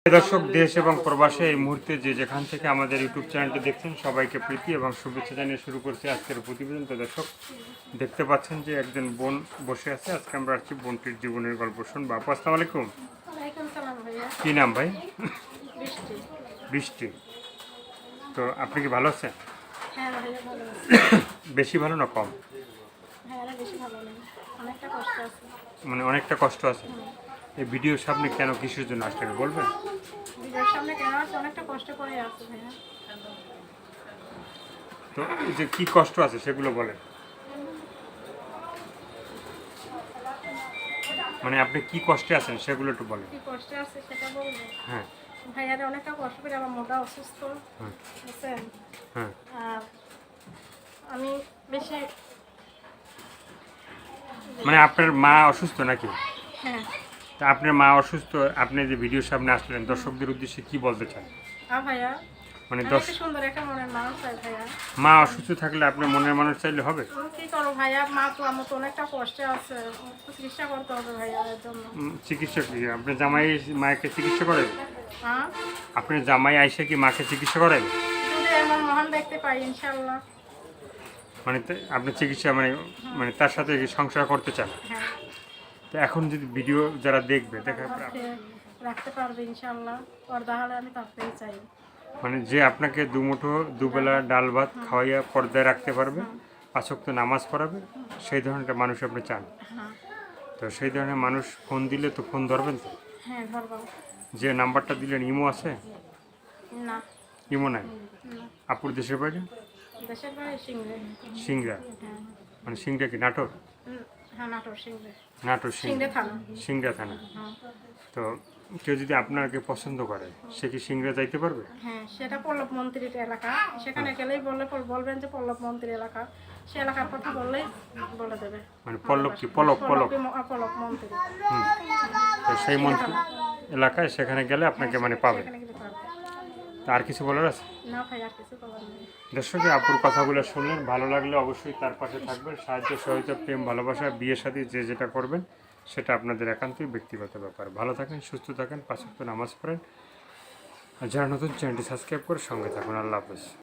দর্শক, দেশ এবং প্রবাসে এই মুহূর্তে যে যেখান থেকে আমাদের ইউটিউব চ্যানেলটি দেখছেন সবাইকে প্রীতি এবং শুভেচ্ছা জানিয়ে শুরু করছি আজকের প্রতিবেদন। তো দর্শক, দেখতে পাচ্ছেন যে একজন বোন বসে আছে। আজকে আমরা আসছি বোনটির জীবনের গল্প শুনবো। আপু, আসসালামু আলাইকুম। কি নাম ভাই? বৃষ্টি। তো আপনি কি ভালো আছেন? বেশি ভালো না কম? মানে অনেকটা কষ্ট আছে। এই ভিডিওর সামনে কেন, কিসের জন্য আসলে বলবেন? তো এই যে কি কষ্ট আছে সেগুলো বলেন। মানে আপনি কি কষ্টে আছেন সেগুলো একটু বলেন। কি কষ্টে আছে সেটা বলবো? হ্যাঁ ভাইয়ারে অনেকটা কষ্ট করে, আমার মোটা অসুস্থ, বুঝছেন? হ্যাঁ। আর আমি বেশি মানে আপনার মা অসুস্থ নাকি? হ্যাঁ। তা আপনার মা অসুস্থ, আপনি যে ভিডিওর সামনে আসলেন দর্শকদের উদ্দেশ্যে কি বলতে চান? ভাইয়া মানে আমি একটা সুন্দর একটা মনের মানুষ চাই ভাইয়া। মা অসুস্থ থাকলে আপনার মনের মানুষ চাইলে হবে? কি করো ভাইয়া, মা তো আমার তো অনেকটা কষ্টে আছে, তো চিকিৎসা করতে হবে ভাইয়া এর জন্য। চিকিৎসা কি আপনার জামাই মাকে চিকিৎসা করে? হ্যাঁ, আপনার জামাই আইসা কি মাকে চিকিৎসা করেন? যদি আমার মহান দেখতে পাই ইনশাল্লাহ। মানে আপনি চিকিৎসা মানে মানে তার সাথে সংসার করতে চান? হ্যাঁ। তো এখন যদি ভিডিও যারা দেখবে দেখা রাখতে পারবে ইনশাল্লাহ, পর্দা হলে আমি তাকেই চাই। মানে যে আপনাকে দুমুঠো দুবেলা ডাল ভাত খাওয়াইয়া পর্দায় রাখতে পারবে, 5 ওয়াক্ত নামাজ পড়াবে, সেই ধরনের মানুষ আপনি চান? তো সেই ধরনের মানুষ ফোন দিলে তো ফোন ধরবেন তো? হ্যাঁ, ধরবো। যে নাম্বারটা দিলেন ইমো আছে? না। ইমো নাই? আপুর দেশের বাড়ি? দেশের বাড়ি সিংড়া। সিংড়া? মানে সিংড়া কি নাটোর? হ্যাঁ, নাটোর সিংড়া। নাটোর সিংড়া থানা। সিংড়া থানা। তো কেউ যদি আপনাকে পছন্দ করে সে কি সিংড়া যাইতে পারবে? হ্যাঁ, সেটা পল্লব মন্ত্রীর এলাকা, সেখানে গেলেই বলবেন যে পল্লব মন্ত্রীর এলাকা, সে এলাকার কথা বললেই বলে দেবে। মানে পল্লব কি? পলক পলক পল্লব মন্ত্রী। তো সেই মন্ত্রী এলাকায় সেখানে গেলে আপনাকে মানে পাবে। সেখানে গেলে পারবে। আর কিছু বলার আছে? না ভাই, আর কিছু বলার নেই। দর্শক, আপুর কথাগুলো শুনলেন, ভালো লাগলে অবশ্যই তার পাশে থাকবেন। সাহায্য সহযোগিতা, প্রেম, ভালোবাসা, বিয়ের সাথে যে যেটা করবেন সেটা আপনাদের একান্তই ব্যক্তিগত ব্যাপার। ভালো থাকেন, সুস্থ থাকেন, 5 ওয়াক্ত নামাজ পড়েন। আর যারা নতুন চ্যানেলটি সাবস্ক্রাইব করে সঙ্গে থাকুন। আল্লাহ হাফেজ।